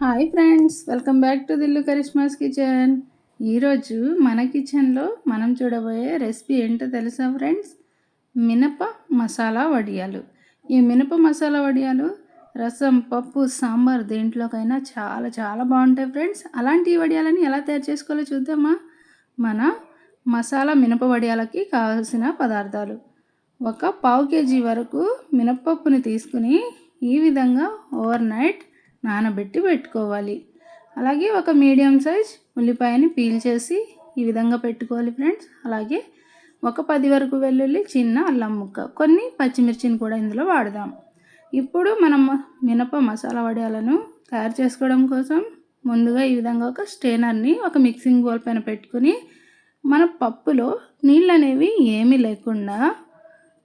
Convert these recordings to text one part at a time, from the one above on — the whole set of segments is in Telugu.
Hi friends, welcome back to Dillu Karishma's kitchen. ఈరోజు మన కిచెన్లో మనం చూడబోయే రెసిపీ ఏంటో తెలుసా ఫ్రెండ్స్? మినప మసాలా వడియాలు. ఈ మినప మసాలా వడియాలు రసం, పప్పు, సాంబార్ దేంట్లోకైనా చాలా చాలా బాగుంటాయి ఫ్రెండ్స్. అలాంటి వడియాలని ఎలా తయారు చేసుకోవాలో చూద్దామా? మన మసాలా మినప వడియాలకి కావాల్సిన పదార్థాలు: ఒక పావు కేజీ వరకు మినపప్పుని తీసుకుని ఈ విధంగా ఓవర్ నైట్ నానబెట్టి పెట్టుకోవాలి. అలాగే ఒక మీడియం సైజ్ ఉల్లిపాయని పీల్ చేసి ఈ విధంగా పెట్టుకోవాలి ఫ్రెండ్స్. అలాగే ఒక 10 వరకు వెల్లుల్లి, చిన్న అల్లం ముక్క, కొన్ని పచ్చిమిర్చిని కూడా ఇందులో వాడదాం. ఇప్పుడు మనం మినప మసాలా వడియాలను తయారు చేసుకోవడం కోసం ముందుగా ఈ విధంగా ఒక స్ట్రైనర్ని ఒక మిక్సింగ్ బౌల్ పైన పెట్టుకుని మన పప్పులో నీళ్ళు అనేవి ఏమీ లేకుండా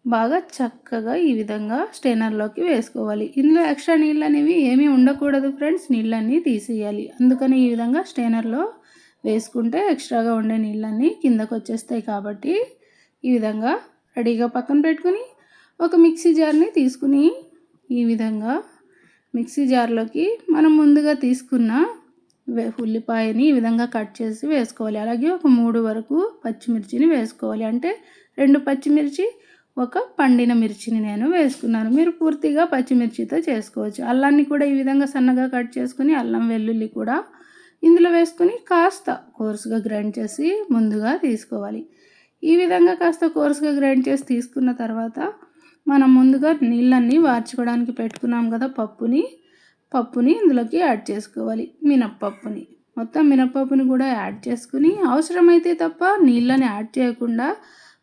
బాగా చక్కగా ఈ విధంగా స్ట్రైనర్లోకి వేసుకోవాలి. ఇందులో ఎక్స్ట్రా నీళ్ళు అనేవి ఏమీ ఉండకూడదు ఫ్రెండ్స్, నీళ్ళన్నీ తీసేయాలి. అందుకని ఈ విధంగా స్ట్రైనర్లో వేసుకుంటే ఎక్స్ట్రాగా ఉండే నీళ్ళన్నీ కిందకు వచ్చేస్తాయి. కాబట్టి ఈ విధంగా రెడీగా పక్కన పెట్టుకుని ఒక మిక్సీ జార్ని తీసుకుని ఈ విధంగా మిక్సీ జార్లోకి మనం ముందుగా తీసుకున్న ఉల్లిపాయని ఈ విధంగా కట్ చేసి వేసుకోవాలి. అలాగే ఒక 3 వరకు పచ్చిమిర్చిని వేసుకోవాలి. అంటే 2 పచ్చిమిర్చి, ఒక పండిన మిర్చిని నేను వేసుకున్నాను. మీరు పూర్తిగా పచ్చిమిర్చితో చేసుకోవచ్చు. అల్లాన్ని కూడా ఈ విధంగా సన్నగా కట్ చేసుకుని అల్లం, వెల్లుల్లి కూడా ఇందులో వేసుకుని కాస్త కోర్సుగా గ్రైండ్ చేసి ముందుగా తీసుకోవాలి. ఈ విధంగా కాస్త కోర్సుగా గ్రైండ్ చేసి తీసుకున్న తర్వాత మనం ముందుగా నీళ్ళన్నీ వార్చుకోవడానికి పెట్టుకున్నాం కదా పప్పుని ఇందులోకి యాడ్ చేసుకోవాలి. మినప్పప్పుని మొత్తం మినప్పప్పుని కూడా యాడ్ చేసుకుని అవసరమైతే తప్ప నీళ్ళని యాడ్ చేయకుండా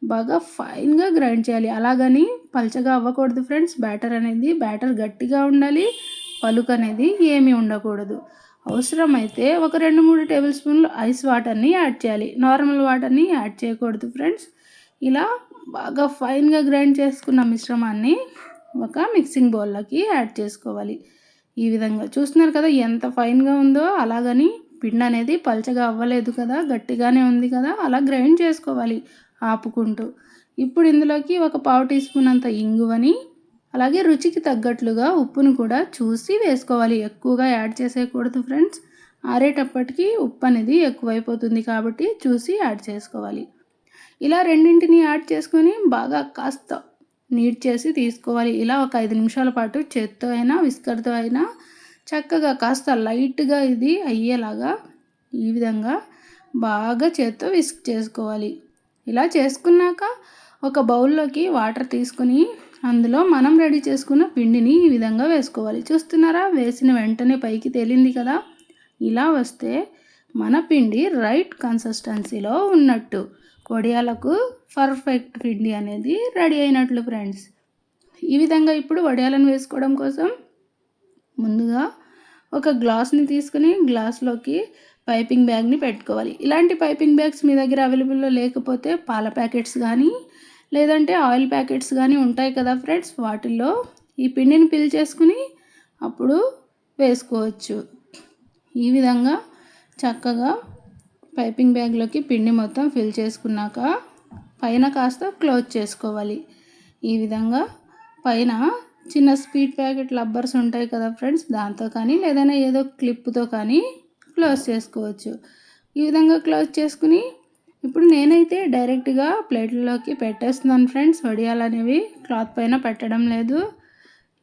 బాగా ఫైన్గా గ్రైండ్ చేయాలి. అలాగని పల్చగా అవ్వకూడదు ఫ్రెండ్స్. బ్యాటర్ గట్టిగా ఉండాలి. పలుకు అనేది ఏమీ ఉండకూడదు. అవసరమైతే ఒక 2-3 టేబుల్ స్పూన్లు ఐస్ వాటర్ని యాడ్ చేయాలి. నార్మల్ వాటర్ని యాడ్ చేయకూడదు ఫ్రెండ్స్. ఇలా బాగా ఫైన్గా గ్రైండ్ చేసుకున్న మిశ్రమాన్ని ఒక మిక్సింగ్ బౌల్లోకి యాడ్ చేసుకోవాలి. ఈ విధంగా చూస్తున్నారు కదా ఎంత ఫైన్గా ఉందో. అలాగని పిండి అనేది పల్చగా అవ్వలేదు కదా, గట్టిగానే ఉంది కదా, అలా గ్రైండ్ చేసుకోవాలి ఆపుకుంటూ. ఇప్పుడు ఇందులోకి ఒక పావు టీ స్పూన్ అంత ఇంగువని, అలాగే రుచికి తగ్గట్లుగా ఉప్పును కూడా చూసి వేసుకోవాలి. ఎక్కువగా యాడ్ చేసేయకూడదు ఫ్రెండ్స్. ఆరేటప్పటికి ఉప్పు అనేది ఎక్కువైపోతుంది కాబట్టి చూసి యాడ్ చేసుకోవాలి. ఇలా రెండింటిని యాడ్ చేసుకొని బాగా కాస్త నీట్ చేసి తీసుకోవాలి. ఇలా ఒక 5 నిమిషాల పాటు చేత్తో అయినా విస్కర్తో అయినా చక్కగా కాస్త లైట్గా ఇది అయ్యేలాగా ఈ విధంగా బాగా చేత్తో విస్క్ చేసుకోవాలి. ఇలా చేసుకున్నాక ఒక బౌల్లోకి వాటర్ తీసుకుని అందులో మనం రెడీ చేసుకున్న పిండిని ఈ విధంగా వేసుకోవాలి. చూస్తున్నారా, వేసిన వెంటనే పైకి తేలింది కదా. ఇలా వస్తే మన పిండి రైట్ కన్సిస్టెన్సీలో ఉన్నట్టు, వడియాలకు పర్ఫెక్ట్ పిండి అనేది రెడీ అయినట్లు ఫ్రెండ్స్. ఈ విధంగా ఇప్పుడు వడియాలను వేసుకోవడం కోసం ముందుగా ఒక గ్లాస్ని తీసుకుని గ్లాస్లోకి పైపింగ్ బ్యాగ్ని పెట్టుకోవాలి. ఇలాంటి పైపింగ్ బ్యాగ్స్ మీ దగ్గర అవైలబుల్లో లేకపోతే పాల ప్యాకెట్స్ కానీ లేదంటే ఆయిల్ ప్యాకెట్స్ కానీ ఉంటాయి కదా ఫ్రెండ్స్, వాటిల్లో ఈ పిండిని ఫిల్ చేసుకుని అప్పుడు వేసుకోవచ్చు. ఈ విధంగా చక్కగా పైపింగ్ బ్యాగ్లోకి పిండి మొత్తం ఫిల్ చేసుకున్నాక పైన కాస్త క్లోజ్ చేసుకోవాలి. ఈ విధంగా పైన చిన్న స్వీట్ ప్యాకెట్ రబ్బర్స్ ఉంటాయి కదా ఫ్రెండ్స్, దాంతో కానీ లేదైనా ఏదో క్లిప్తో కానీ క్లోజ్ చేసుకోవచ్చు. ఈ విధంగా క్లోజ్ చేసుకుని ఇప్పుడు నేనైతే డైరెక్ట్గా ప్లేట్లలోకి పెట్టేస్తున్నాను ఫ్రెండ్స్. వడియాలు అనేవి క్లాత్ పైన పెట్టడం లేదు.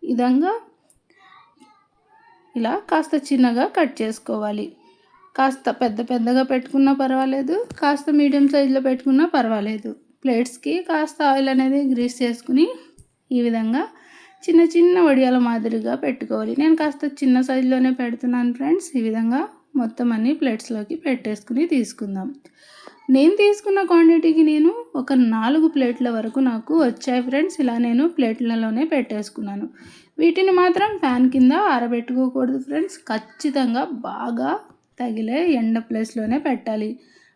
ఈ విధంగా ఇలా కాస్త చిన్నగా కట్ చేసుకోవాలి. కాస్త పెద్దగా పెట్టుకున్నా పర్వాలేదు, కాస్త మీడియం సైజులో పెట్టుకున్నా పర్వాలేదు. ప్లేట్స్కి కాస్త ఆయిల్ అనేది గ్రీస్ చేసుకుని ఈ విధంగా చిన్న వడియాల మాదిరిగా పెట్టుకోవాలి. నేను కాస్త చిన్న సైజులోనే పెడుతున్నాను ఫ్రెండ్స్. ఈ విధంగా మొత్తం అన్ని ప్లేట్స్లోకి పెట్టేసుకుని తీసుకుందాం. నేను తీసుకున్న క్వాంటిటీకి నేను ఒక 4 ప్లేట్ల వరకు నాకు వచ్చాయి ఫ్రెండ్స్. ఇలా నేను ప్లేట్లలోనే పెట్టేసుకున్నాను. వీటిని మాత్రం ఫ్యాన్ కింద ఆరబెట్టుకోకూడదు ఫ్రెండ్స్. ఖచ్చితంగా బాగా తగిలే ఎండ ప్లేస్లోనే పెట్టాలి.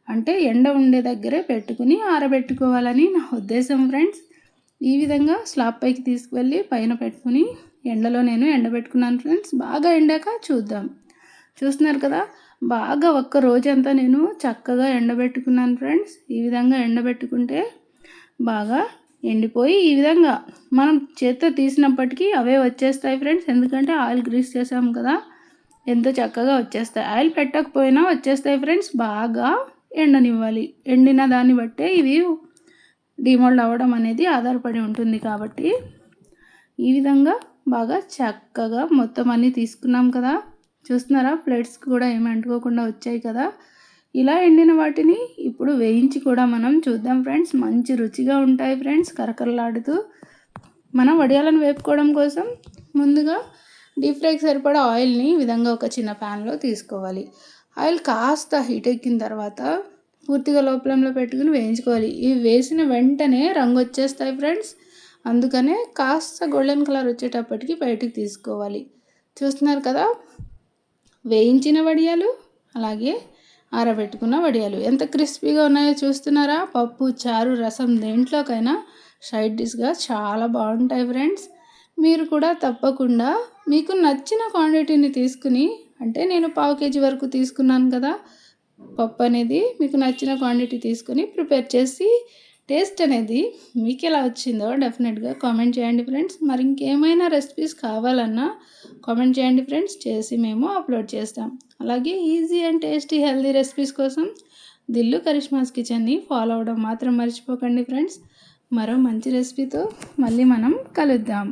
అంటే ఎండ ఉండే దగ్గరే పెట్టుకుని ఆరబెట్టుకోవాలని నా ఉద్దేశం ఫ్రెండ్స్. ఈ విధంగా స్లాబ్ పైకి తీసుకువెళ్ళి పైన పెట్టుకుని ఎండలో నేను ఎండబెట్టుకున్నాను ఫ్రెండ్స్. బాగా ఎండాక చూద్దాం. చూస్తున్నారు కదా, బాగా ఒక్క రోజంతా నేను చక్కగా ఎండబెట్టుకున్నాను ఫ్రెండ్స్. ఈ విధంగా ఎండబెట్టుకుంటే బాగా ఎండిపోయి ఈ విధంగా మనం చేత్తో తీసినప్పటికీ అవే వచ్చేస్తాయి ఫ్రెండ్స్. ఎందుకంటే ఆయిల్ గ్రీస్ చేసాం కదా. ఎంతో చక్కగా వచ్చేస్తాయి. ఆయిల్ పెట్టకపోయినా వచ్చేస్తాయి ఫ్రెండ్స్. బాగా ఎండనివ్వాలి. ఎండిన దాన్ని బట్టే ఇవి డిమోల్డ్ అవ్వడం అనేది ఆధారపడి ఉంటుంది. కాబట్టి ఈ విధంగా బాగా చక్కగా మొత్తం అన్నీ తీసుకున్నాం కదా. చూస్తున్నారా, ప్లేట్స్కి కూడా ఏమి అంటుకోకుండా వచ్చాయి కదా. ఇలా ఎండిన వాటిని ఇప్పుడు వేయించి కూడా మనం చూద్దాం ఫ్రెండ్స్. మంచి రుచిగా ఉంటాయి ఫ్రెండ్స్, కరకరలాడుతూ. మనం వడియాలను వేపుకోవడం కోసం ముందుగా డీప్ ఫ్రైకి సరిపడా ఆయిల్ని ఈ విధంగా ఒక చిన్న ప్యాన్లో తీసుకోవాలి. ఆయిల్ కాస్త హీట్ ఎక్కిన తర్వాత పూర్తిగా లో ఫ్లేమ్లో పెట్టుకుని వేయించుకోవాలి. ఇవి వేసిన వెంటనే రంగు వచ్చేస్తాయి ఫ్రెండ్స్. అందుకనే కాస్త గోల్డెన్ కలర్ వచ్చేటప్పటికి బయటికి తీసుకోవాలి. చూస్తున్నారు కదా, వేయించిన వడియాలు అలాగే ఆరబెట్టుకున్న వడియాలు ఎంత క్రిస్పీగా ఉన్నాయో చూస్తున్నారా. పప్పు, చారు, రసం దేంట్లోకైనా సైడ్ డిష్గా చాలా బాగుంటాయి ఫ్రెండ్స్. మీరు కూడా తప్పకుండా మీకు నచ్చిన క్వాంటిటీని తీసుకుని, అంటే నేను 1/2 kg వరకు తీసుకున్నాను కదా పప్పు అనేది, మీకు నచ్చిన క్వాంటిటీ తీసుకొని ప్రిపేర్ చేసి టేస్ట్ అనేది మీకు ఎలా వచ్చిందో డెఫినెట్గా కామెంట్ చేయండి ఫ్రెండ్స్. మరి ఇంకేమైనా రెసిపీస్ కావాలన్నా కామెంట్ చేయండి ఫ్రెండ్స్, చేసి మేము అప్లోడ్ చేస్తాం. అలాగే easy and tasty healthy recipes కోసం దిల్లు కరిష్మాస్ కిచెన్ని ఫాలో అవ్వడం మాత్రం మర్చిపోకండి ఫ్రెండ్స్. మరో మంచి రెసిపీతో మళ్ళీ మనం కలుద్దాం.